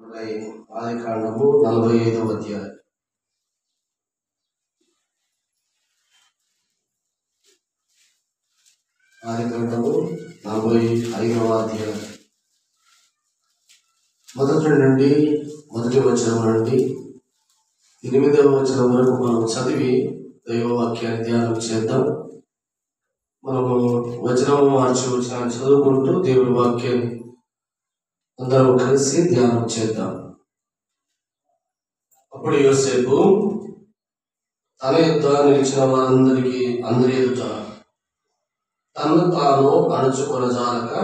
ఆది కాండము 45వ అధ్యాయం. ఆది కాండము 45వ అధ్యాయం మొదటి వచనం నుండి 8వ వచనం వరకు మనం చదివి దైవవాక్యాన్ని ధ్యానం చేద్దాం. మనము వచనము మార్చి వచనాన్ని చదువుకుంటూ దేవుని వాక్యాన్ని అందరం కలిసి ధ్యానం చేద్దాం. అప్పుడు యోసేపు తన యొద్ద నిలిచిన అందరి ఎదుట తనను తాను అణుచుకొనజాలక,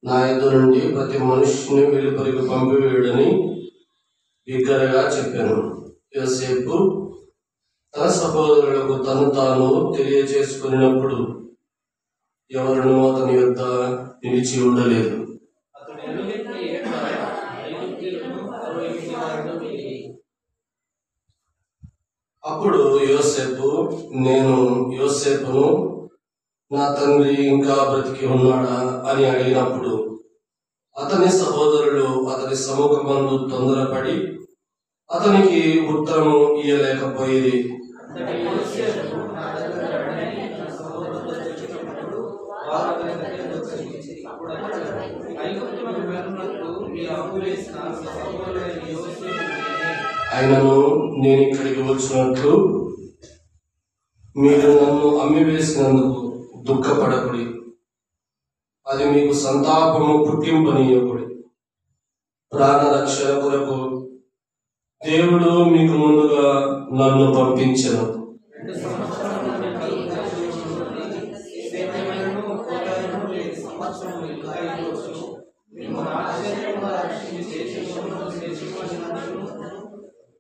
నా యొద్ద నుండి ప్రతి మనుష్యుని వెలుపలికి పంపివేయుడని బిగ్గరగా చెప్పాను. యోసేపు తన సహోదరులకు తను తాను తెలియచేసుకున్నప్పుడు ఎవరునూ అతని యొద్ద నిలిచి ఉండలేదు. అప్పుడు యోసేపు, నేను యోసేపును, నా తండ్రి ఇంకా బ్రతికి ఉన్నాడా అని అడిగినప్పుడు అతని సహోదరులు అతని సముఖమందు తొందరపడి అతనికి ఉత్తరము ఇయ్యలేకపోయేది. ఆయనను నేను ఇక్కడికి వచ్చినట్లు మీరు నన్ను అమ్మివేసినందుకు దుఃఖపడకుడి, అది మీకు సంతాపము పుట్టింపనీయకుడి. ప్రాణరక్షణ కొరకు దేవుడు మీకు ముందుగా నన్ను పంపించెను.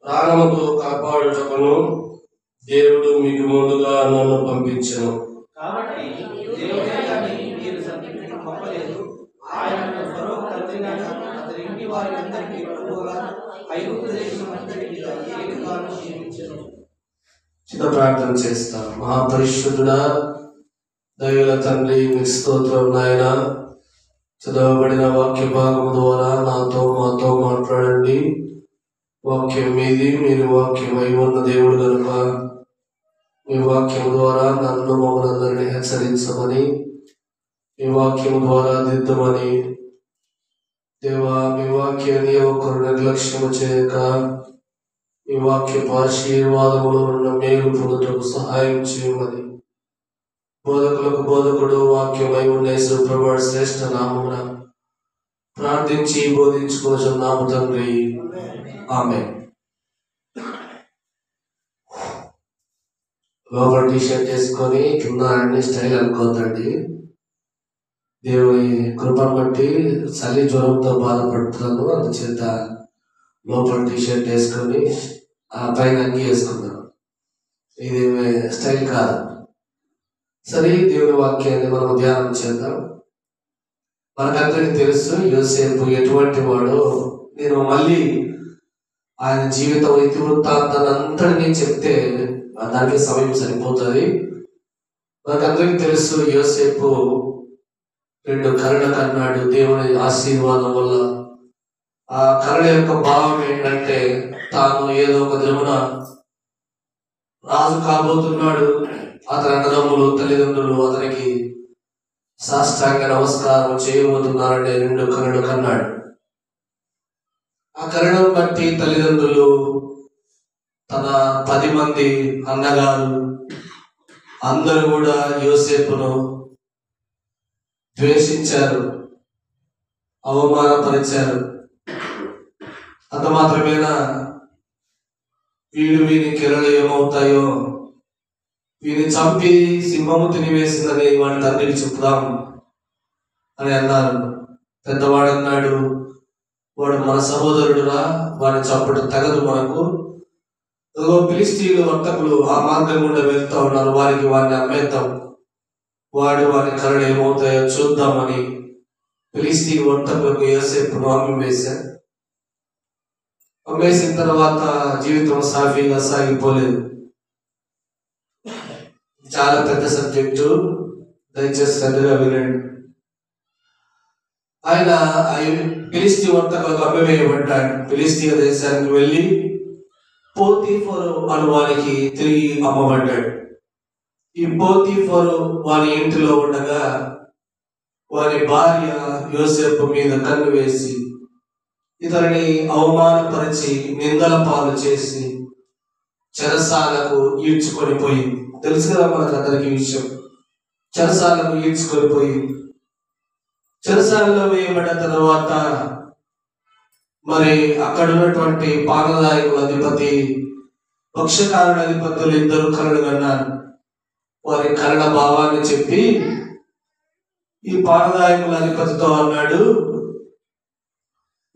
ప్రాణముతో కాపాడుటకును దేవుడు మీకు ముందుగా నన్ను పంపించెను. చిన్న ప్రార్థన చేస్తాం. మహాపరిశుద్ధుడా, దైవ తండ్రి, మీ స్తోత్రం నాయన. చదవబడిన వాక్య భాగం ద్వారా నాతో మాతో మాట్లాడండి. వాక్యం మీది, మీరు వాక్యం అయి ఉన్న దేవుడు కనుక మీ వాక్యం ద్వారా నన్ను మమ్మల్ని హెచ్చరించమని, మీ వాక్యం ద్వారా దిద్దమని దేవా, మీ వాక్యాన్ని ఒకరు నిర్లక్ష్యము చేయక మీ వాక్యపు ఆశీర్వాదములో ఉన్న మేలు పొందుటకు సహాయం చేయమని బోధకులకు బోధకుడు వాక్యమై ఉన్న యేసుప్రభు శ్రేష్ఠ నామమున ప్రార్థించి బోధించుకొనుచున్నాము తండ్రి, ఆమేన్. లోపల టీషర్ట్ వేసుకొని కింద అన్ని స్టైల్ అనుకోద్దండి. దేవుని కృపను బట్టి చలి జ్వరంతో బాధపడుతున్నాను, అందుచేత లోపల టీషర్ట్ వేసుకొని ఆ పైన అంగి వేసుకున్నాను. ఇది స్టైల్ కాదు. సరే, దేవుని వాక్యాన్ని మనం ధ్యానం చేద్దాం. మనకందరికీ తెలుసు యోసేపు ఎటువంటి వాడో. నేను మళ్ళీ ఆయన జీవితం ఇతివృత్తాంతాన్ని అంతటినీ చెప్తే దానికి సమయం సరిపోతుంది. మనకందరికీ తెలుసు యోసేపు 2 కళలు కన్నాడు దేవుని ఆశీర్వాదం వల్ల. ఆ కళ యొక్క భావం ఏంటంటే, తాను ఏదో ఒక దినమున రాజు కాబోతున్నాడు. అతని అన్నదమ్ములు తల్లిదండ్రులు అతనికి సాష్టాంగ నమస్కారం చేయబోతున్నారనే 2 కళలు కన్నాడు. ఆ కళను బట్టి తల్లిదండ్రులు, తన 10 మంది అన్నగారు అందరూ కూడా యోసేపును ద్వేషించారు, అవమానపరిచారు. అంత మాత్రమేనా, వీని కిరలు ఏమవుతాయో, వీని చంపి సింహము తినివేసిందని వాడి తండ్రికి చెప్పుదాం అని అన్నారు. పెద్దవాడు అన్నాడు, వాడు మన సహోదరుడురా, వాడిని చంపడం తగదు మనకు. ఫిలిష్తీయుల వర్తకులు ఆ మార్గం గుండా వెళ్తా ఉన్నారు, వాడిని అమ్మేద్దాం, వాడి కరడు ఏమవుతాయో చూద్దామని ఫిలిష్తీ వర్తకులకు యోసేపును అమ్మేశారు. అమ్మేసిన తర్వాత జీవితం సాఫీగా సాగిపోలేదు. చాలా పెద్ద సబ్జెక్టు, దయచేసి శ్రద్ధగా వినండి. ఆయన ఫిలిస్తీ వర్తకులకు అమ్మివేయబడ్డాడు. ఫిలిస్తీయ దేశానికి వెళ్ళి పోతీఫరు అను వారికి తిరిగి అమ్మబడ్డాడు. ఈ పోతీఫరు వారి ఇంటిలో ఉండగా వారి భార్య యోసేపు మీద కన్ను వేసి ఇతనిని అవమానపరిచి నిందల పాలు చేసి చెరసాలకు ఈడ్చుకొని పోయింది. తెలుసు కదా మనకు అందరికీ విషయం. చెరసాలకు ఈడ్చుకొని పోయింది. చెరసాలలో వేయబడ్డ తర్వాత మరి అక్కడ ఉన్నటువంటి పానదాయకుల అధిపతి, పక్షకారుల అధిపతులు ఇద్దరు కలలు కన్నారు. వారి కలల భావాన్ని చెప్పి ఈ పానదాయకుల అధిపతితో అన్నాడు,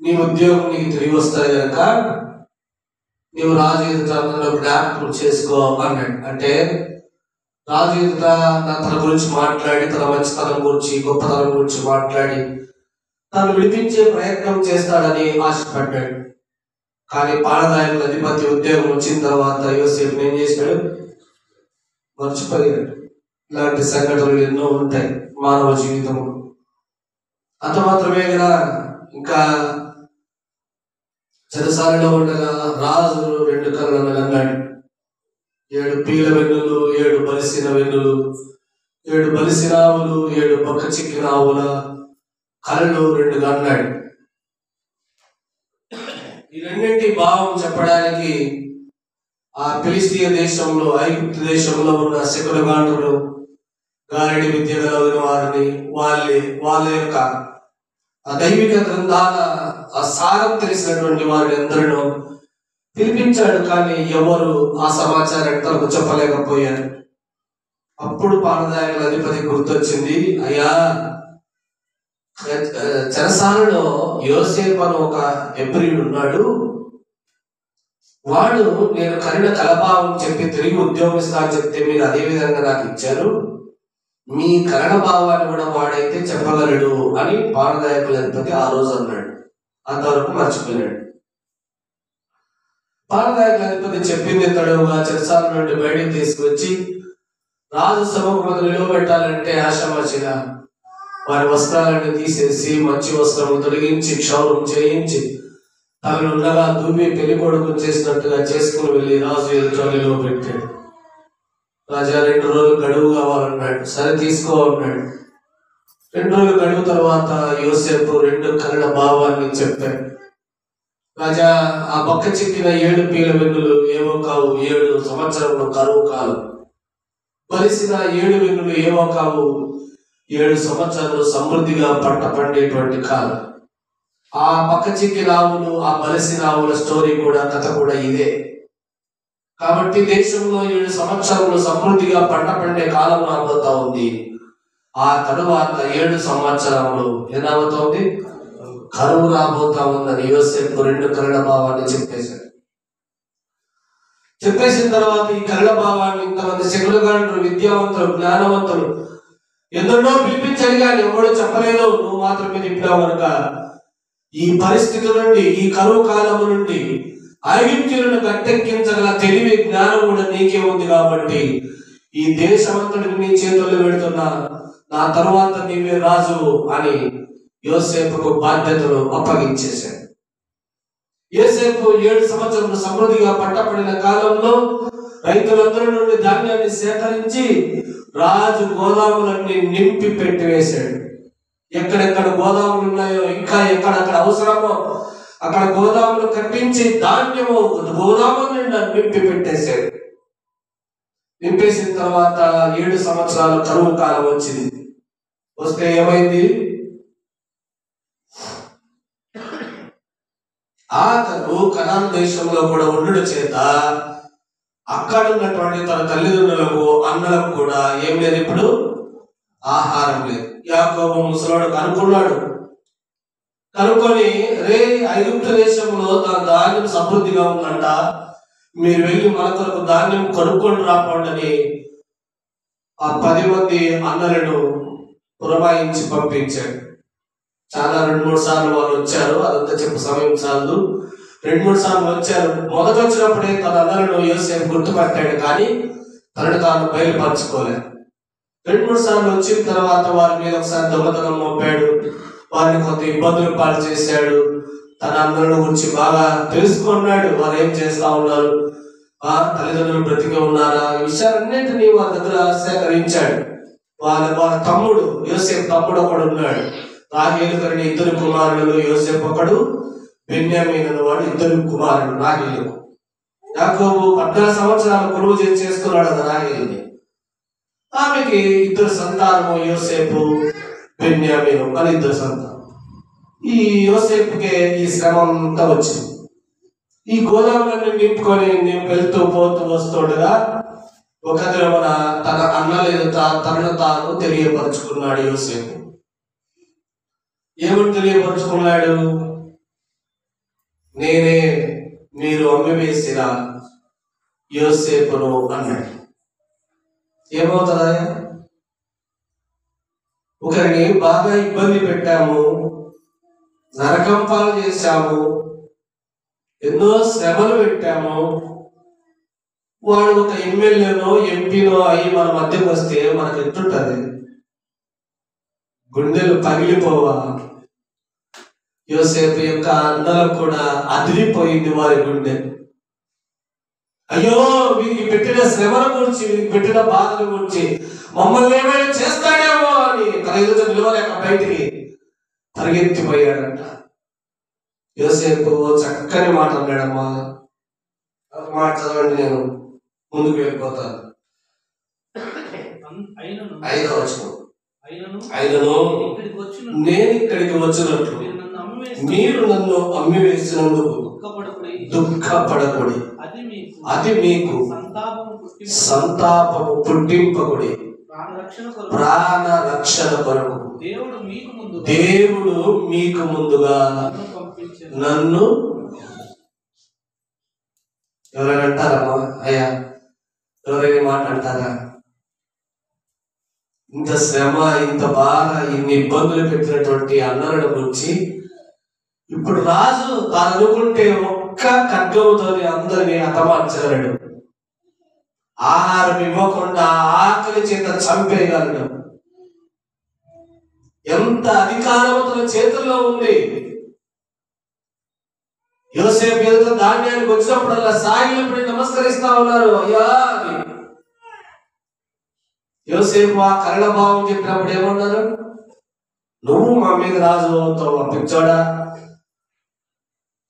నీ ఉద్యోగం నీకు తిరిగి వస్తాయి కనుక నీవు రాజు ఎదుట జ్ఞాపకం చేసుకో అన్నాడు. అంటే రాజు ఎదుట తన గురించి మాట్లాడి, తన మంచితనం గురించి, గొప్పతనం గురించి మాట్లాడి తను విడిపించే ప్రయత్నం చేస్తాడని ఆశపడ్డాడు. కానీ పానదాయకుల అధిపతి ఉద్యోగం వచ్చిన తర్వాత యోసేపు ఏం చేశాడు? మర్చిపోయాడు. ఇలాంటి సంఘటనలు ఎన్నో ఉంటాయి మానవ జీవితంలో. అంత మాత్రమే కదా, ఇంకా చెరసాలలో ఉండగా రాజు 2 కళ్ళను కన్నాడు. 7 పీల వెన్నులు, 7 బలిసిన వెన్నులు, 7 బలిసిన ఆవులు, 7 పక్క చిక్కిన ఆవుల కళ్ళు 2 కన్నాడు. ఈ రెండింటి భావం చెప్పడానికి ఆ ఫిలిస్తీయ దేశంలో, ఐగుప్తు దేశంలో ఉన్న శకునగాండ్రులు, గారడి విద్య గలవిన వారిని, వాళ్ళ యొక్క ఆ దైవిక గ్రంథాల ఆ సారం తెలిసినటువంటి వారిని అందరినో పిలిపించాడు. కానీ ఎవరు ఆ సమాచారాన్ని తనకు చెప్పలేకపోయారు. అప్పుడు పానదాయకుల అధిపతి గుర్తొచ్చింది, అయ్యా చెరసాలలో యోసేపు అని ఒక హెబ్రీయుడు ఉన్నాడు, వాడు నేను కరిన కలభావం చెప్పి తిరిగి ఉద్యోగం ఇస్తా చెప్తే మీరు అదే విధంగా నాకు ఇచ్చారు, మీ కరణ భావాన్ని కూడా వాడైతే చెప్పగలడు అని పానదాయకుల అధిపతి ఆ రోజు అన్నాడు. అంతవరకు మర్చిపోయాడు. పానదాయకుల అధిపతి చెప్పింది తడవుగా చెరసాల నుండి బయటికి తీసుకొచ్చి రాజు సభకు నిలవబెట్టాలంటే ఆశామాచిగా వారి వస్త్రాలను తీసేసి మంచి వస్త్రము తొలగించి క్షౌరం చేయించి తనను ఉండగా దువ్వి పెళ్లి కొడుకు చేసినట్టుగా చేసుకుని వెళ్ళి రాజు ఎదుట నిలవబెట్టాడు. రాజా 2 రోజులు గడువు కావాలన్నాడు. సరే తీసుకో అన్నాడు. 2 రోజులు గడువు తర్వాత యోసేపు 2 కళ్ళ భావాన్ని చెప్పాడు. రాజా ఆ పక్క చిక్కిన 7 పీల వెన్నులు ఏవో కావు, 7 సంవత్సరంలో కరువు కాలం. బలిసిన 7 వెన్నులు ఏవో కావు, 7 సంవత్సరాలు సమృద్ధిగా పంట పండేటువంటి కాలం. ఆ పక్క చిక్కిన ఆవులు, ఆ బలిసిన ఆవుల స్టోరీ కూడా, కథ కూడా ఇదే. కాబట్టి దేశంలో 7 సంవత్సరాలు సమృద్ధిగా పంట పండే కాలం రాబోతా ఉంది. ఆ తరువాత 7 సంవత్సరములు ఏమవుతోంది? కరువు రాబోతా ఉందని యోసేపు 2 కరణ భావాన్ని చెప్పేశాడు. చెప్పేసిన తర్వాత ఈ కరణ భావాన్ని ఇంతమంది శకునగాండ్రులు, విద్యావంతులు, జ్ఞానవంతులు ఎందరినో పిలిపించాడు కానీ ఎవడో చెప్పలేదు. నువ్వు మాత్రమే చెప్పావు కనుక ఈ పరిస్థితి నుండి, ఈ కరువు కాలము నుండి ఐగుప్తీయులను గట్టెక్కించగల తెలివి, జ్ఞానం కూడా నీకే ఉంది కాబట్టి ఈ దేశమంతటిని నీ చేతుల్లో పెడుతున్నా, నా తరువాత నీవే రాజు అని యోసేపుకు బాధ్యతలు అప్పగించేశాడు. యోసేపు 7 సంవత్సరాలు సమృద్ధిగా పంటపడిన కాలంలో రైతులందరి నుండి ధాన్యాన్ని సేకరించి రాజు గోదాములన్నీ నింపి పెట్టివేశాడు. ఎక్కడెక్కడ గోదాములు ఉన్నాయో, ఇంకా ఎక్కడక్కడ అవసరమో అక్కడ గోదాములు కట్టించి ధాన్యము గోదాముల నిండా నింపి పెట్టేశాడు. నింపేసిన తర్వాత 7 సంవత్సరాల కరువు కాలం వచ్చింది. వస్తే ఏమైంది? ఆ కరువు కనాను దేశంలో కూడా ఉండుట చేత అక్కడ ఉన్నటువంటి తన తల్లిదండ్రులకు, అన్నలకు కూడా ఏం లేదు, ఇప్పుడు ఆహారం లేదు. యాకోబు ముసలోడు కనుక్కున్నాడు. కనుక్కొని, రే ఐగుప్తు దేశంలో ధాన్యం సమృద్ధిగా ఉందంట, మీరు వెళ్ళి మన కొరకు ధాన్యం కొనుక్కొని రాపోండి ఆ 10 మంది అన్నలను పురమాయించి పంపించాడు. చాలా 2-3 సార్లు వాళ్ళు వచ్చారు. అదంతా చెప్పు సమయం చాలదు. 2-3 సార్లు వచ్చారు. మొదట వచ్చినప్పుడే తన అన్నలను యోసేపు గుర్తుపట్టాడు, కానీ తనను తాను బయలుపరచుకోలేదు. 2-3 సార్లు వచ్చిన తర్వాత వారి మీద ఒకసారి దొంగతనం మోపాడు. వారిని కొంత ఇబ్బందులు పాలు చేశాడు. తన అన్నల గురించి బాగా తెలుసుకున్నాడు. వారు ఏం చేస్తా ఉన్నారు, తల్లిదండ్రులు బ్రతికి ఉన్నారా, ఈ విషయాలన్నింటినీ వారి దగ్గర సేకరించాడు. వారి తమ్ముడు యోసేపు తమ్ముడు ఒకడు ఉన్నాడు. రాహేలు కరిని 2 కుమారులు, యోసేపు ఒకడు, బెన్యామీను అనేవాడు 2 కుమారులు రాహేలుకు. యాకోబు 14 సంవత్సరాలు కొలువు చేసుకున్నాడు అది రాహేలుని. ఆమెకి 2 సంతానము, యోసేపు బెన్యామీను అని 2 సంతానం. ఈ యోసేపుకే ఈ శ్రమ అంతా వచ్చింది. ఈ గోదాములను నింపుకొని వెళ్తూ పోతూ వస్తుండగా ఒక దినమున తన అన్నల ఎదుట తనను తాను తెలియపరుచుకున్నాడు యోసేపు. ఏమని తెలియపరుచుకున్నాడు? నేనే మీరు అమ్మివేసిన యోసేపును అన్నాడు. ఏమవుతుందా? ఒకరిని బాగా ఇబ్బంది పెట్టాము, నరకం పాలు చేశాము, ఎన్నో శ్రమలు పెట్టాము. వాడు ఒక ఎమ్మెల్యేనో ఎంపీనో అయి మన మధ్యకు వస్తే మనకు ఎట్టుంటది? గుండెలు పగిలిపోవా? యోసేపు యొక్క అన్నలకు కూడా అదిరిపోయింది వారి గుండె. అయ్యో, వీరికి పెట్టిన శ్రమల గురించి, వీరికి పెట్టిన బాధల గురించి మమ్మల్ని ఏమైనా చేస్తాడేమో అని తన ఎదుట నిలవలేక బయటికి పరిగెత్తిపోయాడంట. యోసేపు చక్కని మాట అన్నాడమ్మా. మాట చదవండి, నేను ముందుకు వెళ్ళిపోతాను. 5వ వచనం. అయినను నేను ఇక్కడికి వచ్చినట్లు మీరు నన్ను అమ్మివేసినందుకు దుఃఖపడకుడి, అది మీకు సంతాపము పుట్టింపకుడి, ప్రాణ రక్షణ కొరకు దేవుడు మీకు ముందుగా నన్ను. ఎవరైనా అంటారమ్మా, అయ్యా ఎవరైనా మాట అంటారా? ఇంత శ్రమ, ఇంత బాధ, ఇన్ని ఇబ్బందులు పెట్టినటువంటి అన్నల గురించి ఇప్పుడు రాజు తాను అనుకుంటే ఒక్క ఖడ్గముతో అందరినీ హతమార్చగలడు. ఆహారం ఇవ్వకుండా ఆకలి చేత చంపేయగలడు. ఎంత అధికారం తన చేతుల్లో ఉంది. యోసేపు ఎదుట ధాన్యానికి వచ్చినప్పుడల్లా సాగిలపడి నమస్కరిస్తా ఉన్నారు, అయ్యా అని. యోసేపు ఆ కరణ భావం చెప్పినప్పుడు ఏమన్నారు? నువ్వు మా మీద రాజు అవుతావు, పిచ్చోడా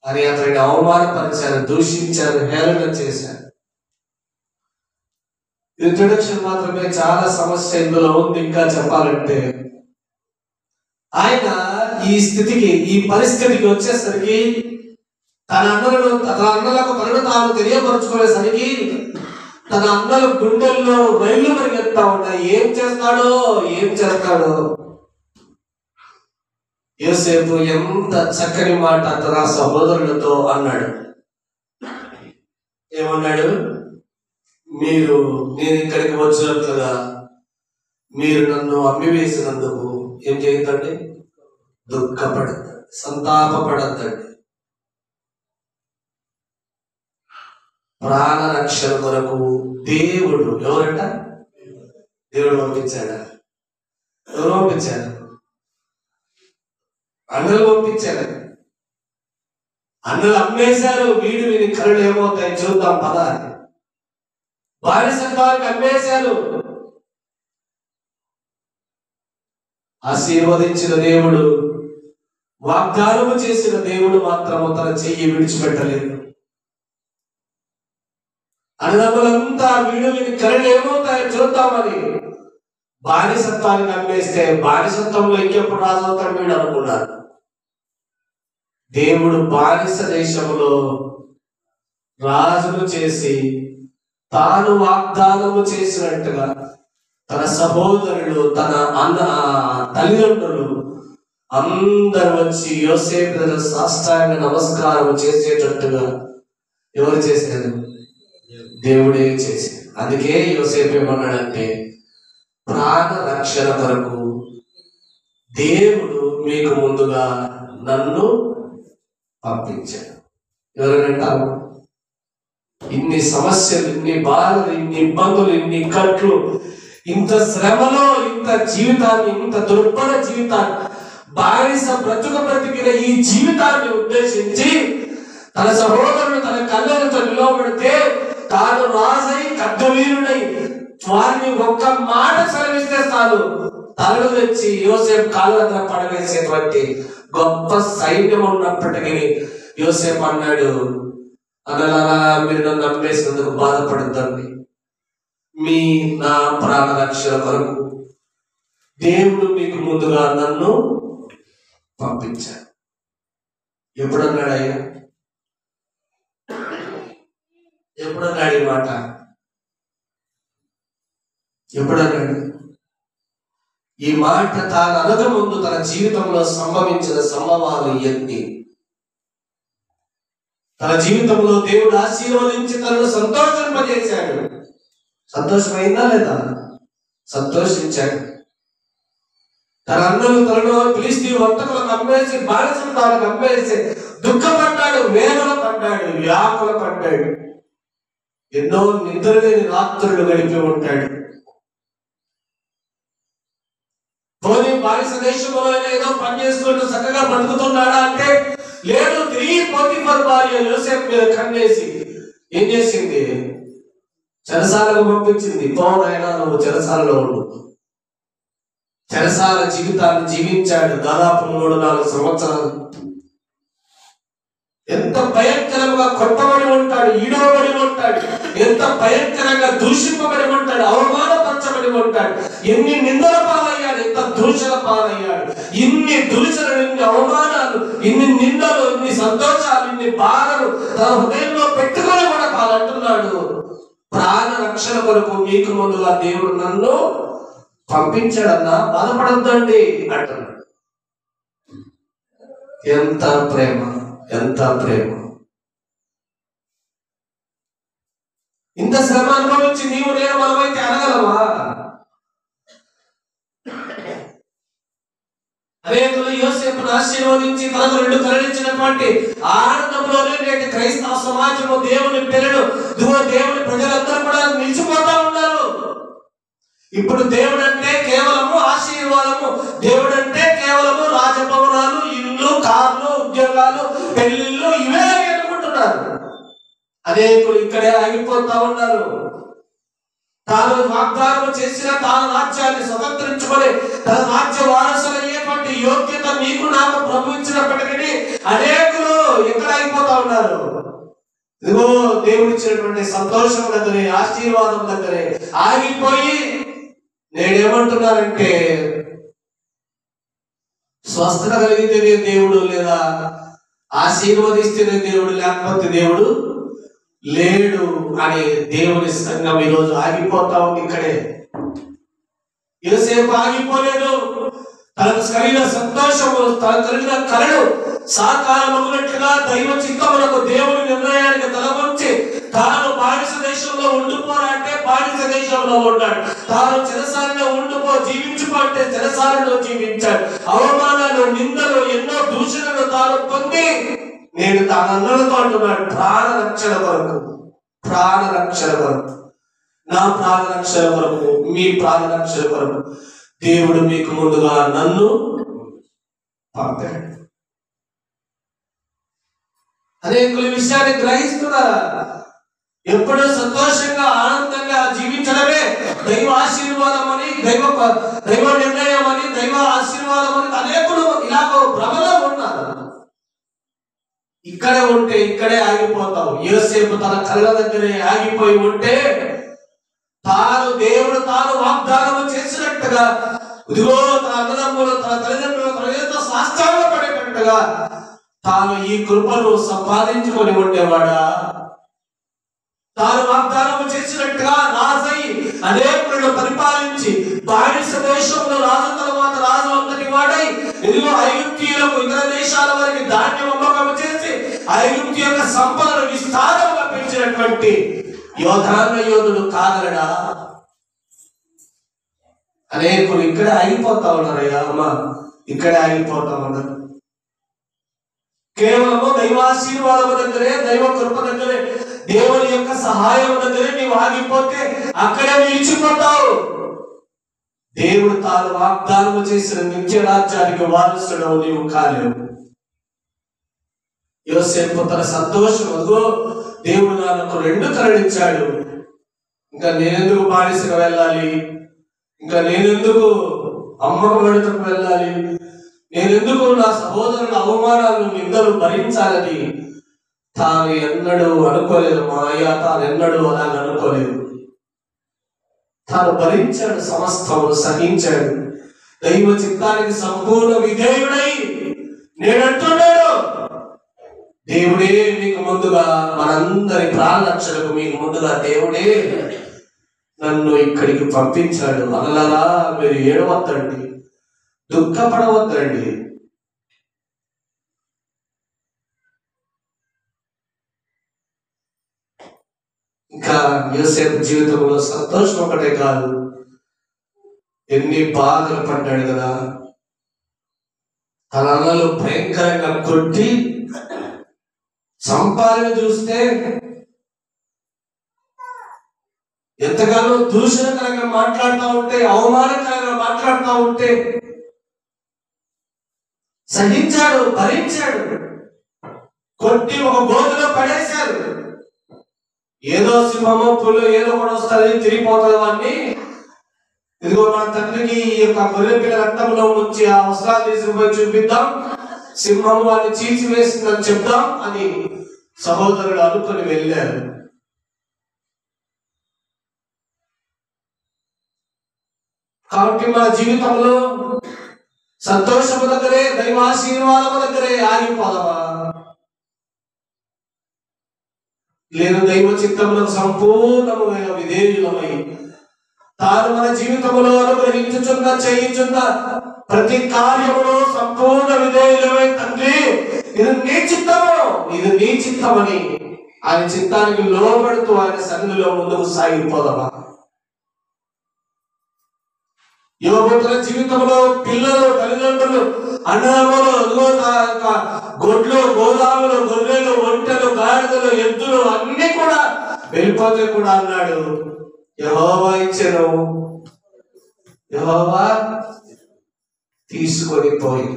అని అతడిని అవమానపరిచారు, దూషించారు, హేళన చేశారు. ఇంట్రొడక్షన్ మాత్రమే, చాలా సమస్య ఇందులో ఉంది. ఇంకా చెప్పాలంటే ఆయన ఈ స్థితికి, ఈ పరిస్థితికి వచ్చేసరికి తన అన్నలకు తనను తాను తెలియపరుచుకునేసరికి తన అన్నల గుండెల్లో రైళ్లు పరిగెత్తా ఉన్నాయి. ఏం చేస్తాడో. యోసేపు ఎంత చక్కని మాట తన సహోదరులతో అన్నాడు. ఏమన్నాడు? నేను ఇక్కడికి వచ్చినట్లుగా మీరు నన్ను అమ్మివేసినందుకు ఏం చేయొద్దండి, దుఃఖపడద్దు, సంతాపపడద్దండి, ప్రాణ రక్షణ కొరకు దేవుడు. ఎవరంట? దేవుడు పంపించాడా? ఎవరు పంపించాడు? అన్నలు పంపించాడు. అన్నలు అమ్మేశారు. వీని కళ్ళు ఏమవుతాయి చూద్దాం పద. బానిసత్వానికి అమ్మేశారు. ఆశీర్వదించిన దేవుడు, వాగ్దానము చేసిన దేవుడు మాత్రము తన చెయ్యి విడిచిపెట్టలేదు. అన్నదమ్ములంతా వీని కళ్ళు ఏమవుతాయో చూద్దామని బానిసత్వానికి అమ్మేస్తే బానిసత్వంలో ఇంకెప్పుడు రాజు అవుతాడు వీడు అనుకున్నారు. దేవుడు బానిస దేశంలో రాజును చేసి తాను వాగ్దానము చేసినట్టుగా తన సహోదరులు, తన తల్లిదండ్రులు అందరూ వచ్చి యోసేపు దగ్గర సాష్టాంగ నమస్కారం చేసేటట్టుగా ఎవరు చేశారు? దేవుడే చేశాడు. అందుకే యోసేపు ఏమన్నాడంటే, ప్రాణ రక్షణ కొరకు దేవుడు మీకు ముందుగా నన్ను పంపించాడు. ఎవరంటారు? ఇన్ని సమస్యలు, ఇన్ని బాధలు, ఇన్ని ఇబ్బందులు, ఇన్ని కట్లు, ఇంత శ్రమలో ఇంత జీవితాన్ని, ఇంత దుర్భర జీవితాన్ని బానిస బ్రతికిన ఈ జీవితాన్ని ఉద్దేశించి తన సహోదరుడు తన కళ్ళతో నిలవబడితే తాను రాజై ఖడ్గవీరుడై వారిని ఒక్క మాట సెలవిస్తే చాలు తలలు తెచ్చి యోసేపు కాళ్ళ దగ్గర పడవేసేటువంటి గొప్ప సైన్యం ఉన్నప్పటికీ యోసేపు అన్నాడు, అనలారా మీరు నన్ను నమ్మేసినందుకు బాధపడద్దండి, నా ప్రాణ రక్షణ కొరకు దేవుడు మీకు ముందుగా నన్ను పంపించాడు. ఎప్పుడన్నాడు అయ్యా? ఎప్పుడన్నాడు ఈ మాట? ఎప్పుడన్నాడు ఈ మాట? తాను అనక ముందు తన జీవితంలో సంభవించిన సంభవాలు ఎన్ని, తన జీవితంలో దేవుడు ఆశీర్వదించి తనను సంతోషింపజేశాడు. సంతోషమైందా లేదా? సంతోషించాడు. తన అన్నలు తనలో పిలిచి వర్తకులకు అమ్మేసి బానిసలు తాను అమ్మేసి దుఃఖపడ్డాడు, వేదన పడ్డాడు, వ్యాకుల పడ్డాడు, ఎన్నో నిద్రలేని రాత్రులు గడిపి ఉంటాడు. పోనీ బానిస దేశంలో ఏదో పని చేసుకుంటూ చక్కగా బతుకుతున్నాడా అంటే లేదు. తిరిగి పోతీఫర్ భార్య యోసేపు మీద కన్నేసి ఏం చేసింది? చెరసాలకు పంపించింది. పోనైనా నువ్వు చెరసాలలో ఉండు. చెరసాల జీవితాన్ని జీవించాడు దాదాపు 3-4 సంవత్సరాలు. ఎంత భయంకరంగా కొట్టబడి ఉంటాడు, ఈడవబడి ఉంటాడు, ఎంత భయంకరంగా దూషింపబడి ఉంటాడు, అవమానపరచబడి ఉంటాడు, ఎన్ని నిందల పాలయ్యాడు, ఎంత దూషణ పాలయ్యాడు, ఇన్ని దూషణలు, ఇన్ని అవమానాలు, ఇన్ని నిందలు, ఇన్ని సంతోషాలు, ఇన్ని బాధలు తన హృదయంలో పెట్టుకొని కూడా పాలంటున్నాడు. ప్రాణ రక్షణ కొరకు మీకు ముందుగా దేవుడు నన్ను పంపించాడన్నా, బాధపడద్దండి అంటున్నాడు. ఎంత ప్రేమ, ఎంత ప్రేమ! ఇంత శ్రమ అనుభవించి నీవు నేను మనమైతే అనగలమా? అనేకులు యోసేపును ఆశీర్వదించి తనకు 2 కలలిచ్చినటువంటి ఆనందంలోనే నేటి క్రైస్తవ సమాజము దేవుని పిల్లలు, దేవుని ప్రజలందరూ కూడా నిలిచిపోతా ఉన్నారు. ఇప్పుడు దేవుడు అంటే కేవలము ఆశీర్వాదము, దేవుడు అంటే కేవలము రాజభవనాలు, ఇల్లు, కార్లు, ఉద్యోగాలు, పెళ్లిళ్ళు, ఇవే అనుకుంటున్నారు. అనేకులు ఇక్కడే ఆగిపోతా ఉన్నారు. తాను వాగ్దానం చేసిన తాను రాజ్యాన్ని స్వతంత్రించుకొని తన రాజ్య వారసులయ్యేటువంటి యోగ్యత నీకు నాకు ప్రభు ఇచ్చినప్పటికీ అనేకులు ఎక్కడ ఆగిపోతా ఉన్నారు? ఇదిగో దేవుడు ఇచ్చినటువంటి సంతోషం దగ్గరే, ఆశీర్వాదం దగ్గరే ఆగిపోయి నేనేమంటున్నానంటే, స్వస్థత కలిగితేనే దేవుడు, లేదా ఆశీర్వదిస్తేనే దేవుడు, లేకపోతే దేవుడు లేడు అని దేవుని సంఘం ఈరోజు ఆగిపోతా ఉంది. ఇక్కడే యోసేపు ఆగిపోలేదు. తనకు కలిగిన సంతోషము, తనకు కలిగిన కళలు సాకారమగునట్లుగా దైవ చిత్తములకు దేవుని నిర్ణయానికి తలవంచి తాను బానిస దేశంలో ఉండిపోరంటే బానిస దేశంలో ఉన్నాడు, తాను చెరసాలలో జీవించుకో అంటే చెరసాలలో జీవించాడు. అవమానాలు, నిందలు, ఎన్నో దూషణలు తాను పొంది నేను తాను అన్నలతో అంటున్నాడు, ప్రాణ రక్షణ కొరకు, ప్రాణ రక్షణ కొరకు, నా ప్రాణ రక్షణ కొరకు, మీ ప్రాణ రక్షణ కొరకు దేవుడు మీకు ముందుగా నన్ను పంపాడు. అనేకుల విషయాన్ని గ్రహిస్తున్నారా? ఎప్పుడూ సంతోషంగా ఆనందంగా జీవించడమే దైవ ఆశీర్వాదం అని, దైవ నిర్ణయం అని, దైవ ఆశీర్వాదం అని అనేకులు ఇలాగ భ్రమలో ఉన్నారు. ఇక్కడే ఉంటే ఇక్కడే ఆగిపోతావు. యోసేపు తన కళ్ళ దగ్గరే ఆగిపోయి ఉంటే దేవుడు తాను వాగ్దానం చేసినట్టుగా ఇదిగో తన అన్నదమ్ములు, తన తల్లిదండ్రులు తనతో సాష్టాంగపడేటట్టుగా తాను ఈ కృపను సంపాదించుకొని ఉండేవాడా? తాను వాగ్దానం చేసినట్టుగా రాజై అనేకులను పరిపాలించి బానిస దేశంలో రాజు తర్వాత రాజు అంతటి వాడై ఇదిగో ఐగుప్తీయులకు, ఇతర దేశాల వారికి ధాన్యం అమ్మకం చేసి ఐగుప్తు యొక్క సంపదను విస్తారంగా పెంచినటువంటి యోధుడు కాగలడా? అనేకులు ఇక్కడ ఆగిపోతా ఉన్నారయ్యా అమ్మ, ఇక్కడే ఆగిపోతా ఉన్నారు. కేవలము దైవాశీర్వాదం దగ్గరే, దైవ కృప దగ్గరే, దేవుని యొక్క సహాయం దగ్గరే నీవు ఆగిపోతే అక్కడే నిలిచిపోతావు. దేవుడు తాను వాగ్దానం చేసిన నిత్య రాజ్యానికి వారసుడవు నీవు కాలేవు. యోసేపు తన సంతోషం, అదిగో దేవుడు నాకు 2 కలలిచ్చాడు, ఇంకా నేనెందుకు బానిసగా వెళ్ళాలి, ఇంకా నేనెందుకు అమ్మకబడుటకు వెళ్ళాలి, నేనెందుకు నా సహోదరుల అవమానాలను నిందలు భరించాలని తాను ఎన్నడూ అనుకోలేదు. మా అయ్య తాను ఎన్నడూ అలాగ అనుకోలేదు. తాను భరించాడు, సమస్తము సహించాడు. దైవ చిత్తానికి సంపూర్ణ విధేయుడై నేనంటున్నాడు, దేవుడే మీకు ముందుగా, మనందరి ప్రాణరక్షణకు మీకు ముందుగా దేవుడే నన్ను ఇక్కడికి పంపించాడు. అనలారా మీరు ఏడవద్దండి, దుఃఖపడవద్దండి. ఇంకా యోసేపు జీవితంలో సంతోషం ఒకటే కాదు, ఎన్ని బాధలు పడ్డాడు కదా. తన అన్నలు భయంకరంగా కొట్టి సంపాదన చూస్తే ఎంతగానో దూషణకరంగా మాట్లాడుతూ ఉంటే, అవమానకరంగా మాట్లాడుతూ ఉంటే సహించాడు, భరించాడు. కొట్టి ఒక గోతులో పడేశారు. ఏదో సింహమో పుల్లో ఏదో కూడా వస్తుంది, తిరిగిపోతుంది వాడిని. ఇదిగో మన తండ్రికి ఈ యొక్క గొర్రె పిల్ల రక్తంలో ముంచి ఆ వస్త్రాలు తీసుకుపోయి చూపిద్దాం, సింహం వాడిని చీల్చివేసిందని చెప్దాం అని సహోదరుడు అనుకుని వెళ్ళారు. కాబట్టి మన జీవితంలో సంతోషము దగ్గరే, దైవాశీర్వాదము దగ్గరే ఆగిపోదమా? లేదు దైవ చిత్తములకు సంపూర్ణమైన విధేయులమై తాను మన జీవితంలో అనుగ్రహించుచున్న చేయించున్న ప్రతి కార్యములో సంపూర్ణ విధేయులమై, తండ్రి ఇది నీ చిత్తము, ఇది నీ చిత్తమని ఆయన చిత్తానికి లోబడుతూ ఆయన సన్నిధిలో ముందుకు సాగిపోదమా? యోబు జీవితంలో పిల్లలు, తల్లిదండ్రులు, అన్నదమ్ములు, గొడ్లు, గోదాములు, గొర్రెలు, ఒంటెలు, గాడిదలు, ఎద్దులు అన్ని కూడా వెళ్ళిపోతే కూడా అన్నాడు, యెహోవా ఇచ్చెను, యెహోవా తీసుకొని పోయి.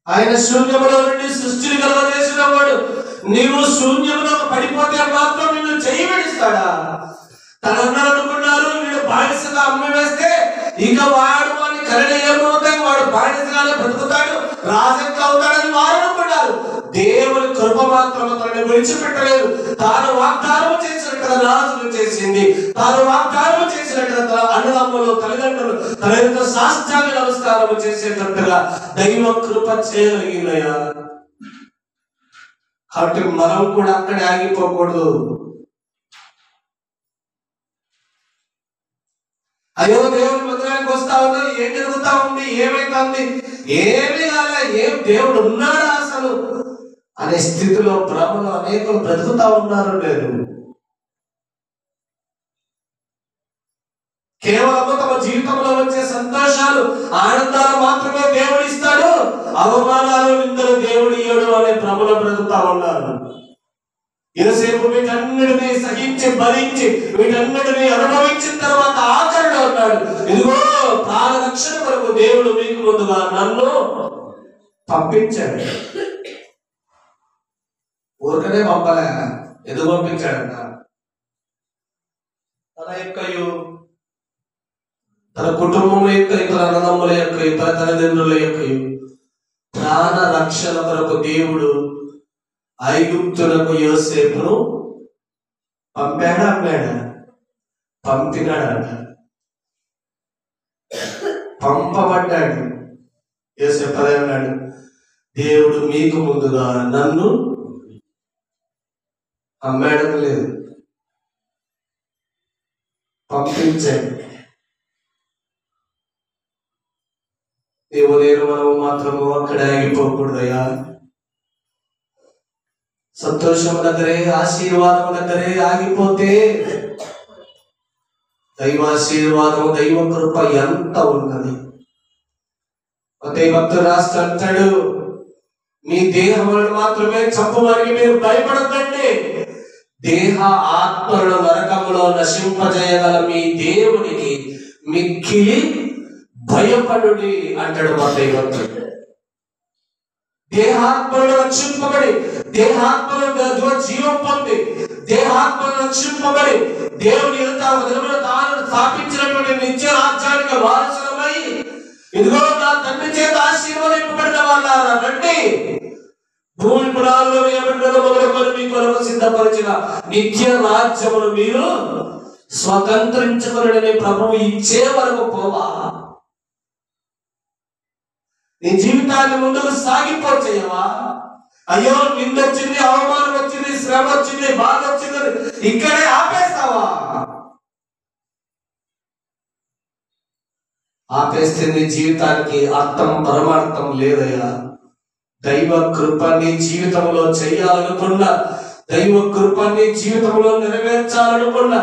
ఆయన శూన్యములో నుండి సృష్టిని కలుగజేసిన వాడు, నీవు శూన్యములో పడిపోతే మాత్రం నిన్ను చేయబడిస్తాడా? తన అన్నలు అనుకున్నారు వీడు బానిసగా అమ్మి వేస్తే ఇక వాడు వాడిని కరణ ఏమవుతాయి, వాడు బానిసగానే బ్రతుకుతాడు, రాజెట్లా అవుతాడని వారు అనుకున్నారు. దేవుని కృప మాత్రం తనని విడిచిపెట్టలేదు. తాను వాగ్దానం చేసినట్టుగా రాజులు చేసింది, తాను వాగ్దానం చేసినట్టుగా అన్నదమ్ములు, తల్లిదండ్రులు తన యొక్క సాష్టాంగ నమస్కారం చేసేటట్టుగా దైవ కృప చేయగలిగినయా? కాబట్టి మనం కూడా అక్కడే ఆగిపోకూడదు. అయ్యో దేవుని మందిరానికి వస్తా ఉన్నా, ఏం జరుగుతా ఉంది, ఏమైతుంది, ఏమీ కాలే, ఏం దేవుడు ఉన్నాడా అసలు అనే స్థితిలో భ్రమలో అనేకులు బ్రతుకుతా ఉన్నారు. లేదు, కేవలం తమ జీవితంలో వచ్చే సంతోషాలు, ఆనందాలు మాత్రమే దేవుడు ఇస్తాడు, అవమానాలు, నిందలు దేవుడు ఇయ్యడు అనే భ్రమలో బ్రతుకుతా ఉన్నారు. యోసేపు వీటన్నిటినీ సహించి భరించి వీటన్నిటినీ అనుభవించిన తర్వాత ఆఖరిలో ఉన్నాడు, ఇదిగో ప్రాణ రక్షణ కొరకు దేవుడు మీకు ముందుగా నన్ను పంపించాడు. ఊరికనే పంపలే, ఎందుకు పంపించాడంట? తన యొక్కయు, తన కుటుంబం యొక్క, తన అన్నదమ్ముల యొక్క, తన తల్లిదండ్రుల యొక్క ప్రాణ రక్షణ కొరకు దేవుడు ఐగుప్తులకు యోసేపును పంపాడా, అమ్మాడా? పంపినాడంట, పంపబడ్డాడు. యోసేపు అదే అన్నాడు, దేవుడు మీకు ముందుగా నన్ను అమ్మాడని లేదు, పంపించాడు. దేవుడు మనం మాత్రము అక్కడే ఆగిపోకూడదయ్యా. సంతోషం దగ్గరే, ఆశీర్వాదం దగ్గరే ఆగిపోతే దైవాశీర్వాదం, దైవ కృప ఎంత ఉన్నది. అదే భక్తుడు రాష్ట్ర అంటాడు, మీ దేహములను మాత్రమే చంపడానికి మీరు భయపడకండి, దేహ ఆత్మలను నరకములో నశింపజేయగల మీ దేవునికి మిక్కిలి భయపడుడి అంటాడు మత్తయి భక్తుడు. దేహాత్మలను రక్షింపబడి, దేహాత్మలను జీవం పొంది, దేహాత్మలను రక్షింపబడి దేవుని ఎదుట తాను స్థాపించినటువంటి నిత్య రాజ్యానికి వారసులమై, ఇదిగో నా తండ్రి చేత ఆశీర్వదింపబడిన వాళ్ళారా రండి, భూమి పునాదులు వేయబడిన మొదలుకొని మీ కొరకు సిద్ధపరిచిన నిత్య రాజ్యమును మీరు స్వతంత్రించుకుని ప్రభువు ఇచ్చే వరకు పోవా. నీ జీవితాన్ని ముందుకు సాగిపోచేయవా? అయ్యో నిందొచ్చింది, అవమానం వచ్చింది, శ్రమ వచ్చింది, బాధ వచ్చింది, ఇక్కడే ఆపేస్తావా? ఆపేస్తే నీ జీవితానికి అర్థం పరమార్థం లేదయ్యా. దైవ కృపని జీవితంలో చేయాలనుకున్న, దైవ కృపని జీవితంలో నెరవేర్చాలనుకున్న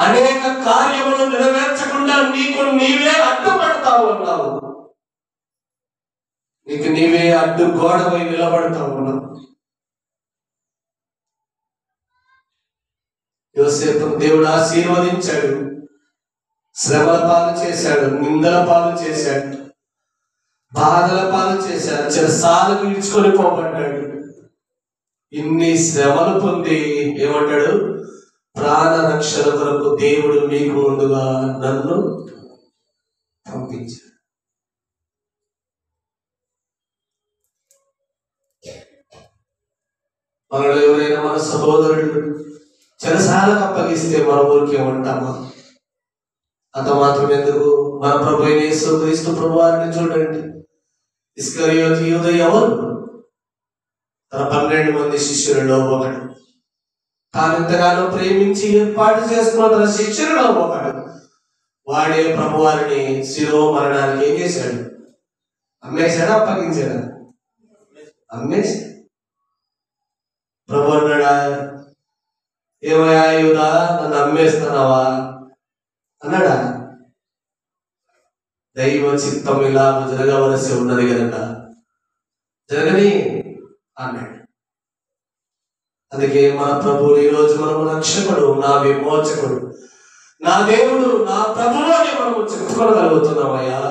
అనేక కార్యములు నెరవేర్చకుండా నీకు నీవే అడ్డుపడతావు అన్నావు. నీకు నీవే అడ్డు గోడపై నిలబడతా ఉన్నావు. యోసేపును దేవుడు ఆశీర్వదించాడు, శ్రమల పాలు చేశాడు, నిందల పాలు చేశాడు, బాధల పాలు చేశాడు, చెరసాలకు ఇడ్చుకొని పోబడ్డాడు. ఇన్ని శ్రమలు పొంది ఏమంటాడు? ప్రాణ రక్షణ కొరకు దేవుడు మీకు ముందుగా నన్ను పంపించాడు. మనలో ఎవరైనా మన సహోదరుడు చెరసాలకు అప్పగిస్తే మన ఊరికే ఉంటామా? అంత మాత్రం ఎందుకు, మన ప్రభు అయిన యేసుక్రీస్తు ప్రభువారిని చూడండి. ఇస్కరియోతు యూదా ఎవరు? తన 12 మంది శిష్యులలో ఒకడు. తాను ఎంతగానో ప్రేమించి ఏర్పాటు చేసుకున్న తన శిష్యులలో ఒకడు. వాడే ప్రభువారిని శిలువ మరణానికి ఏం చేశాడు? అమ్మేశాడా, అప్పగించాడా? అమ్మేశాడు. ప్రభు అన్నాడా, ఏమయ్యా యూదా నన్ను అమ్మేస్తున్నావా అన్నాడా? దైవ చిత్తం ఇలా జరగవలసి ఉన్నది కనుక జరగని అన్నాడు. అందుకే మన ప్రభువు ఈరోజు మనము రక్షకుడు, నా విమోచకుడు, నా దేవుడు, నా ప్రభువు అని మనము చెప్పుకోగలుగుతున్నామయ్యా.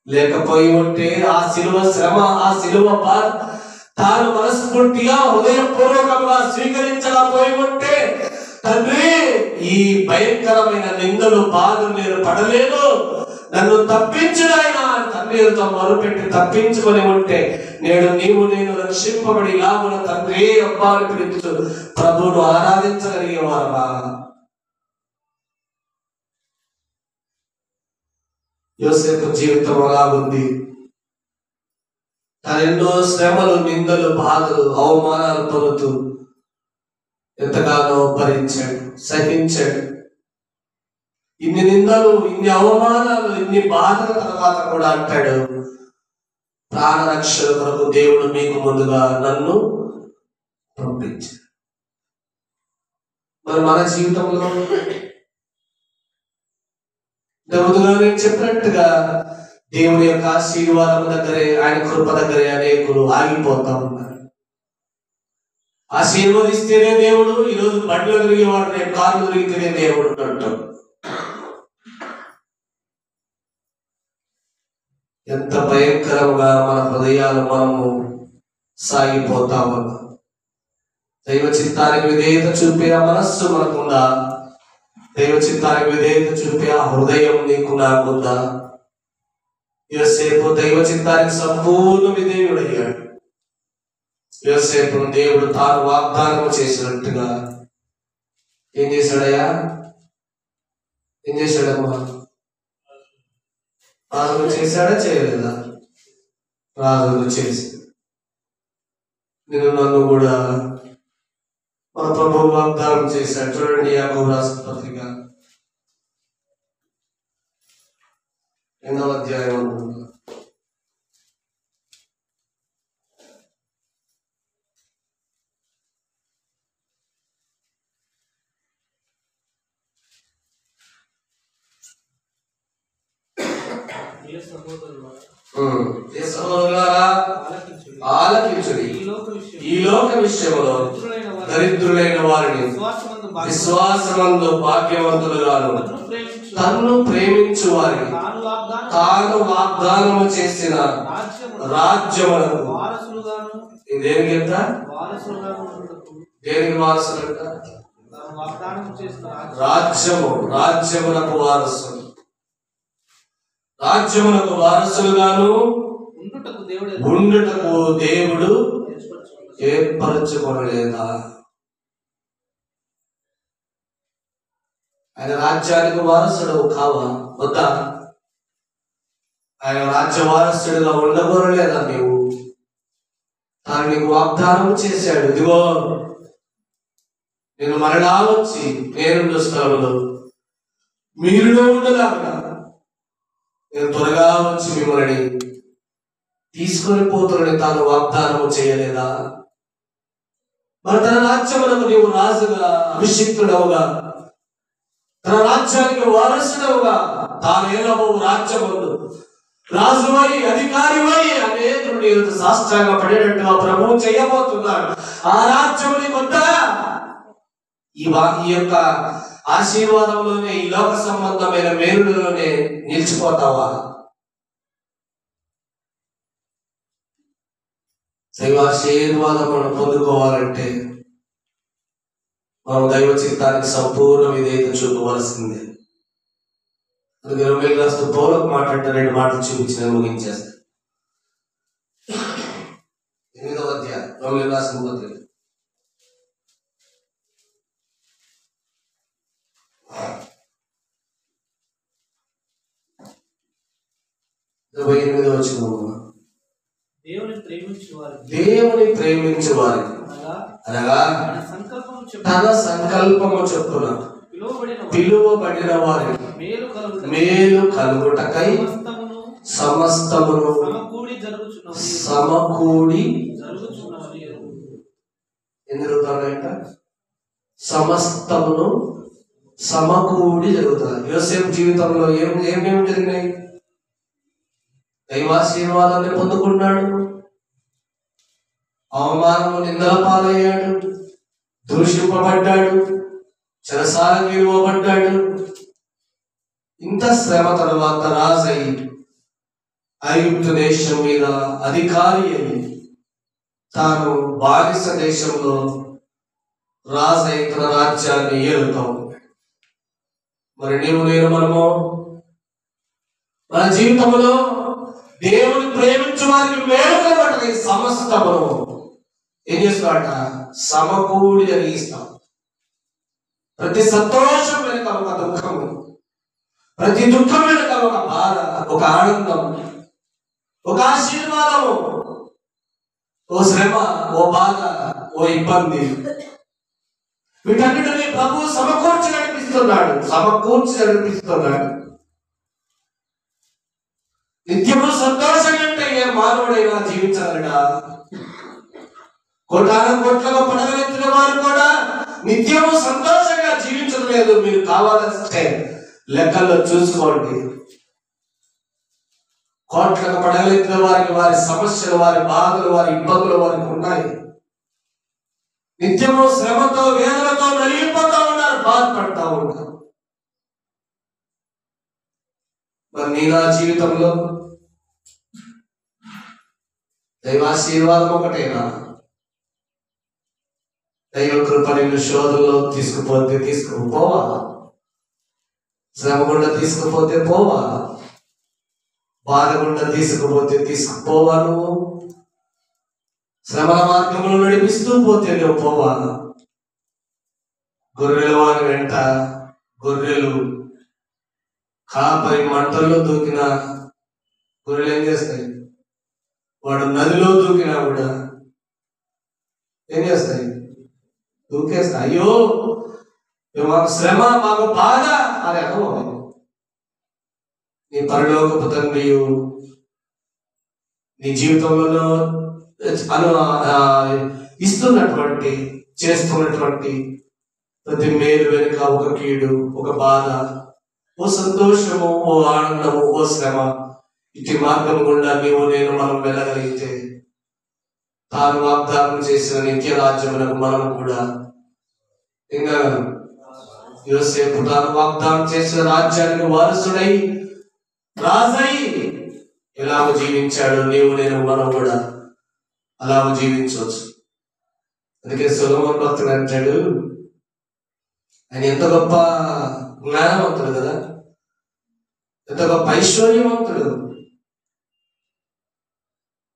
లేకపోయి ఉంటే ఆ శిలువ శ్రమ, ఆ శిలువ బాధ తాను మనస్ఫూర్తిగా హృదయపూర్వకంగా స్వీకరించకపోయి ఉంటే, తండ్రి ఈ భయంకరమైన నిందలు బాధలు నేను పడలేను, నన్ను తప్పించుడాయనా అని తండ్రితో మొరుపెట్టి తప్పించుకొని ఉంటే నేడు నేను రక్షింపబడి లాగున తండ్రి అబ్బాని పిలుచు ప్రభువును ఆరాధించగలిగేవారా? యోసేపు జీవితం అలా ఉంది. తన ఎన్నో శ్రమలు, నిందలు, బాధలు, అవమానాలు పొందుతూ ఎంతగానో భరించాడు, సహించాడు. ఇన్ని నిందలు, ఇన్ని అవమానాలు, ఇన్ని బాధల తర్వాత కూడా అంటాడు, ప్రాణరక్షణ కొరకు దేవుడు మీకు ముందుగా నన్ను పంపించాడు. మరి మన జీవితంలో ముందుగా నేను చెప్పినట్టుగా దేవుని యొక్క ఆశీర్వాదం దగ్గరే, ఆయన కృప దగ్గరే అనేకులు ఆగిపోతా ఉన్నారు. ఆశీర్వదిస్తేనే దేవుడు, ఈరోజు బండ్లు తిరిగేవాడు రేపు కార్లు తిరిగితేనే దేవుడు అంటాం. ఎంత భయంకరంగా మన హృదయాలు మనము సాగిపోతా ఉన్నాం. దైవ చిత్తానికి విధేయత చూపే ఆ మనస్సు మనకుందా? దైవ చిత్తానికి విధేయత చూపే ఆ హృదయం నీకు నాకుందా? యోసేపు దైవ చిత్తానికి సంపూర్ణ విధేయుడయ్యాడు. యోసేపును దేవుడు తాను వాగ్దానం చేసినట్టుగా ఏం చేశాడయ్యా? ఏం చేశాడమ్మా? రాజును చేశాడా, చేయలేదా? రాజును చేసి నేను నన్ను కూడా మన ప్రభు వాగ్దానం చేశాడు. చూడండి యాకోబు రాసిన పత్రిక 8వ అధ్యాయం ఆలకించుడి. ఈ లోక విషయంలో దరిద్రులైన వారిని విశ్వాసమందు భాగ్యవంతులుగాను తన్ను ప్రేమించు వారికి తాను వాగ్దానము చేసిన రాజ్యములకు దేనికి ఎంత దేనికి వారసులంట రాజ్యమునకు వారసులు రాజ్యమునకు వారసులుగాను ఉండుటకు దేవుడు ఏర్పరచుకోలేదా? ఆయన రాజ్యానికి వారసుడు కావా? వద్దా? ఆయన రాజ్య వారసుడిగా ఉండకూడలేదా నీవు? తాను నీకు వాగ్దానం చేశాడు, ఇదిగో నేను మరలా వచ్చి నేనున్న స్థలంలో మీరులో ఉండలాగా నేను త్వరగా వచ్చి మిమ్మల్ని తీసుకొని పోతున్నని తాను వాగ్దానం చేయలేదా? మరి తన రాజ్యములకు నీవు రాజుగా అభిషిక్తుడవుగా తన రాజ్యానికి వారసుడవుగా తాను ఏలవు రాజ్యములు రాజువై అధికారివై అనేకులు నీరు సాష్టాంగ పడేటట్టుగా ప్రభువు చేయబోతున్నాడు. ఆ రాజ్యము నీకు వద్దా? ఈ యొక్క ఆశీర్వాదంలోనే ఈ లోక సంబంధమైన మేలులోనే నిలిచిపోతావా? దైవాశీర్వాదమును పొందుకోవాలంటే మనం దైవ చిత్తానికి సంపూర్ణ విధేయత చూపవలసిందే. అందుకే రోమీయులకు రాస్తూ పౌలుకు మాట్లాడిన 2 మాటలు చూపించిన ముగించేస్తాను. 8వ అధ్యాయం రోమీయులకు రాసిన పత్రిక 28వ వచనం. దేవుని ప్రేమించు వారికి అనగా తన సంకల్పము చొప్పున పిలువబడిన వారికి మేలు కలుగుటకై సమస్తమును సమకూడి ఎందుకు జరుగుతాయంట? సమస్తమును సమకూడి జరుగుతాయి. యోసేపు జీవితంలో ఏమేమి జరిగినాయి? దైవాశీర్వాదాన్ని పొందుకున్నాడు, అవమానము నిందల పాలయ్యాడు, దూషింపబడ్డాడు, చెరసాలకు ఇవ్వబడ్డాడు. ఇంత శ్రమ తర్వాత రాజై ఐగుప్తు దేశం మీద అధికారి అయి తాను బానిస దేశంలో రాజై తన రాజ్యాన్ని ఏలుతాం. మరి మనము మన జీవితంలో దేవుని ప్రేమించు వారికి మేలు కలగటది సమస్తమును ఏం చేస్తాడట? సమకూడి జరిగిస్తాం. ప్రతి సంతోషం వెనుక ఒక దుఃఖము, ప్రతి దుఃఖం వెనుక ఒక బాధ, ఒక ఆనందం, ఒక ఆశీర్వాదము, ఓ శ్రమ, ఓ బాధ, ఓ ఇబ్బంది, వీటన్నిటిని ప్రభువు సమకూర్చి నడిపిస్తున్నాడు. నిత్యము సంతోషంగా అంటే ఏ మానవుడైనా జీవించగలడా? కోట్లుగా పడగలెత్తిన వారు కూడా నిత్యము సంతోషంగా జీవించడం లేదు. మీరు కావాలంటే లెక్కల్లో చూసుకోండి. కోట్లుగా పడగలెత్తిన వారికి వారి సమస్యలు, వారి బాధలు, వారి ఇబ్బందులు వారికి ఉన్నాయి. నిత్యము శ్రమతో వేదనతో నలిగిపోతా ఉన్నారు, బాధపడతా ఉన్నారు. మరి నీ నా జీవితంలో దైవాశీర్వాదం ఒకటేనా? దైవ కృప నిన్ను శోధనలో తీసుకుపోవా? శ్రమ గుండా తీసుకుపోతే పోవా? బాధ గుండా తీసుకుపోవా? నువ్వు శ్రమల మార్గంలో నడిపిస్తూ పోతే నువ్వు పోవా? గొర్రెల వారి వెంట గొర్రెలు కాపరి మంటల్లో దూకిన గొర్రెలు ఏం చేస్తాయి? వాడు నదిలో దూకినా కూడా ఏం చేస్తాయి? దూకేస్తాయి. అయ్యో మాకు శ్రమ, మాకు బాధ అని అనుభవం. నీ పరలోకపు తండ్రి నీ జీవితంలో ఇస్తున్నటువంటి చేస్తున్నటువంటి ప్రతి మేలు వెనుక ఒక కీడు, ఒక బాధ, ఓ సంతోషము, ఓ ఆనందము, ఓ శ్రమ. ఇటు మార్గం గుండా మనం వెళ్ళగలిగితే తాను వాగ్దానం చేసిన నిత్య రాజ్యములకు మనం కూడా ఇంకా యోసేపు తాను వాగ్దానం చేసిన రాజ్యానికి వారసుడై రాజై ఎలాగ జీవించాడు. నీవు నేను మనం కూడా అలాగ జీవించవచ్చు. అందుకే సొలొమోను భక్తుడు అంటాడు, ఆయన ఎంత గొప్ప జ్ఞానవంతుడు కదా, ఎంత గొప్ప ఐశ్వర్యవంతుడు.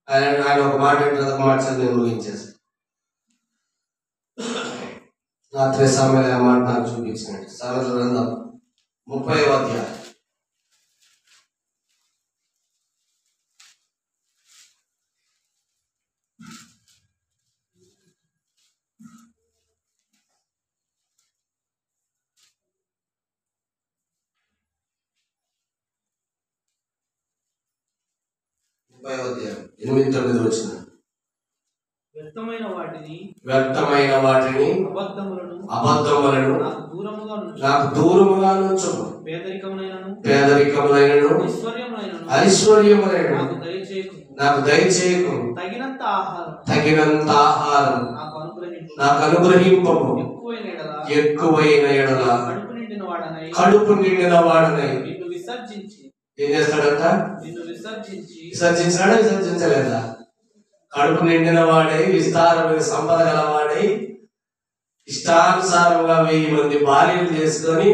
ఆయన ఒక మాట అంటారు, ఒక మాట నేను ముగించేసి రాత్రి సమయంలో ఆ మాట నాకు చూపించినట్టు. సామెతల గ్రంథం 30వ అధ్యాయం 8-9 వచ్చిన వ్యర్థమైన వాటిని అబద్ధములను నాకు దూరముగా నుంచుము. పేదరికములైనను ఐశ్వర్యములైనను నాకు దయచేయకు. తగినంత ఆహారం నాకు అనుగ్రహింపము. ఎక్కువైన ఎడల కడుపు నిండిన వాడనై ఏం చేస్తాడంట? విసర్జించాడా? విసర్జించలేదా? కడుపు నిండిన వాడై విస్తారమైన సంపద గలవాడై ఇష్టానుసారంగా 1000 మంది భార్యలు చేసుకొని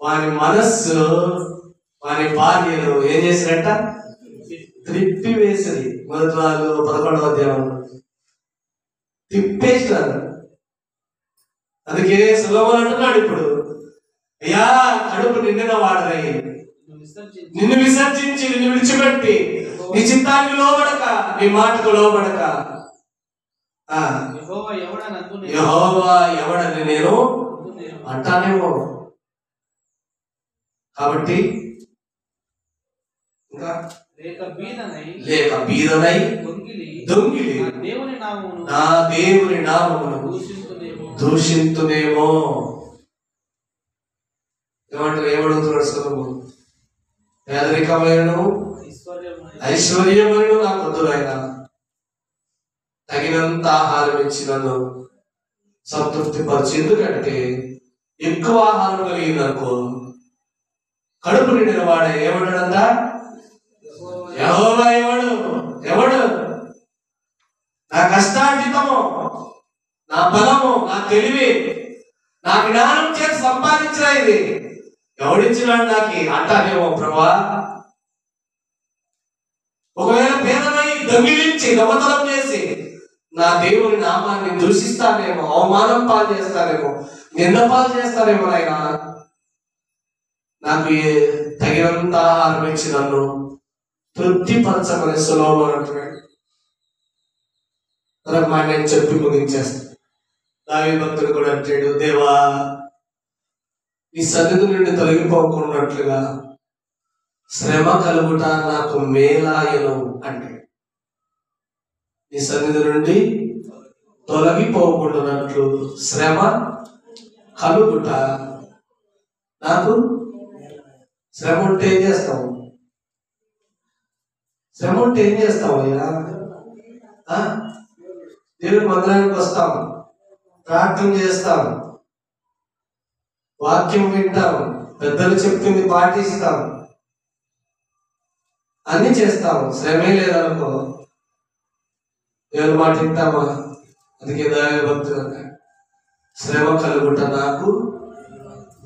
వారి మనస్సు వారి భార్యలు ఏం చేసినట్ట? త్రిప్పి వేసింది. మొదటి 11వ అధ్యాయం తిప్పేసినారు. అందుకే సొలొమోను అంటున్నాడు ఇప్పుడు, అయ్యా కడుపు నిండిన వాడనై నిన్ను విసర్జించి నిన్ను విడిచిపెట్టి నీ చిత్తానికి లోబడక నీ మాటకు లోబడక యెహోవా ఎవడని నేను అంటానేమో. కాబట్టి ఇంకా లేక బీదనై దొంగిలి నా దేవుని నామమును దూషింతునేమో. ఏమంటారు? ఏమడుగుతున్నాడు సొలొమోను? పేదరికమైన ఐశ్వర్యమైన నాకు వద్దునైనా, తగినంత ఆహారం ఇచ్చి నన్ను సంతృప్తి పరచు. ఎందుకంటే ఎక్కువ ఆహారం కలిగిందనుకో కడుపు నిండిన వాడే ఏమంటాడంట? యెహోవా ఎవడు నా కష్టార్జితము, నా బలము, నా తెలివి, నా జ్ఞానం చేసి సంపాదించిన ఇది ఎవడిచ్చినాడు నాకు అంటానేమో ప్రభా. ఒకవేళ పేదలై దొంగిలించి దొంగతనం చేసి నా దేవుని నామాన్ని దూషిస్తానేమో, అవమానం పాలు చేస్తానేమో, నింద పాలు చేస్తానేమో. ఆయన నాకు తగినంత ఆహారం ఇచ్చి నన్ను తృప్తిపరచమని సొలొమోను అంటున్నాడు. మరొక మాట నేను చెప్పి ముగించేస్తాను. దావీదు భక్తుడు కూడా అంటాడు, దేవా నీ సన్నిధి నుండి తొలగిపోకున్నట్లుగా శ్రమ కలుగుట నాకు మేలాయను అంటే, నీ సన్నిధి నుండి తొలగిపోకుండానట్లు శ్రమ కలుగుట నాకు. శ్రమ ఉంటే ఏం చేస్తావు? శ్రమ ఉంటే ఏం చేస్తావు అయ్యా? దేవుని మందిరానికి వస్తాం, ప్రార్థన చేస్తాం, వాక్యం వింటాం, పెద్దలు చెప్పింది పాటిస్తాం, అన్ని చేస్తాం. శ్రమే లేదనుకో దేవుని మాట వింటామా? అందుకే దావీదు భక్తుడు శ్రమ కలుగుట నాకు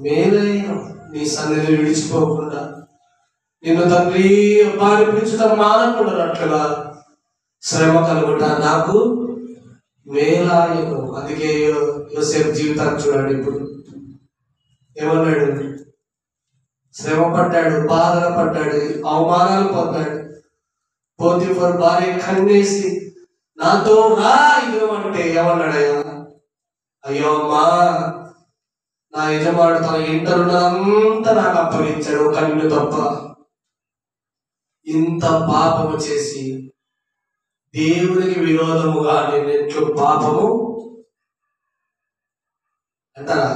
మేలైన, నీ సన్నిధి విడిచిపోకుండా నిన్ను తండ్రి అబ్బాని పిలుచడం మానకుండానట్లుగా శ్రమ కలుగుట నాకు మేలాయను. అందుకే యోసేపు జీవితాన్ని చూడండి. ఇప్పుడు ఏమన్నాడు? శ్రమ పడ్డాడు, బాధలు పడ్డాడు, అవమానాలు పొందాడు. పోతీఫరు భార్య కన్నేసి నాతో రా ఇదిగో అంటే ఏమన్నాడయ్యా? అయ్యో అమ్మా, నా యజమాడు తన ఇంటరున్నంతా నాకు అప్పగించాడు కన్ను తప్ప. ఇంత పాపము చేసి దేవునికి విరోధముగా నేను ఎట్లు పాపము అంటారా?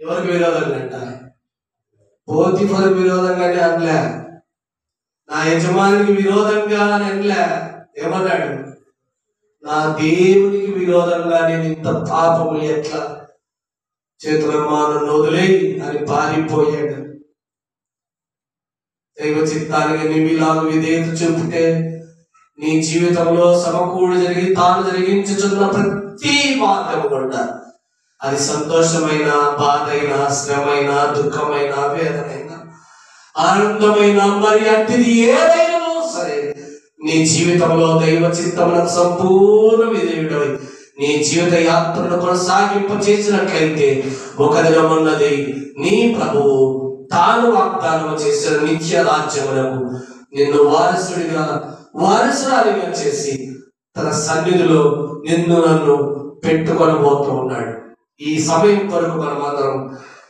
ఎవరికి విరోధంగా అంట? పోతీఫరు విరోధంగానే అనలే, నా యజమానికి విరోధంగా అని అనలే. ఏమన్నాడు? నా దేవునికి విరోధంగా నేను ఇంత పాపము ఎట్లా చేతులమ్మా నన్ను వదిలేయి అని పారిపోయాడు. దైవ చిత్తానికి నీవు ఇలాగ విధేయత చూపితే నీ జీవితంలో సమకూడు జరిగి తాను జరిగించుచున్న ప్రతి మార్గము కూడా అది సంతోషమైన, బాధైన, శ్రమైన, దుఃఖమైన, వేదనైన, ఆనందమైన, మరి అట్టిది ఏదైనా సరే నీ జీవితంలో దైవ చిత్తములకు సంపూర్ణ విధేయుడై నీ జీవిత యాత్రను కొనసాగింప చేసినట్లయితే ఒక దినం ఉన్నది నీ ప్రభువు తాను వాగ్దానం చేసిన నిత్య రాజ్యములకు నిన్ను వారసురాలిగా చేసి తన సన్నిధిలో నిన్ను నన్ను పెట్టుకొనబోతూ ఉన్నాడు. ఈ సమయం వరకు మనం అందరం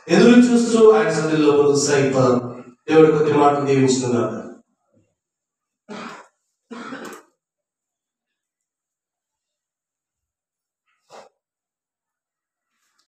ఎదురు చూస్తూ ఆయన సన్నిధిలో ముందుకు సాగిపోదాం. దేవుడి కొద్ది మాటలు దీవించుకున్నాడు.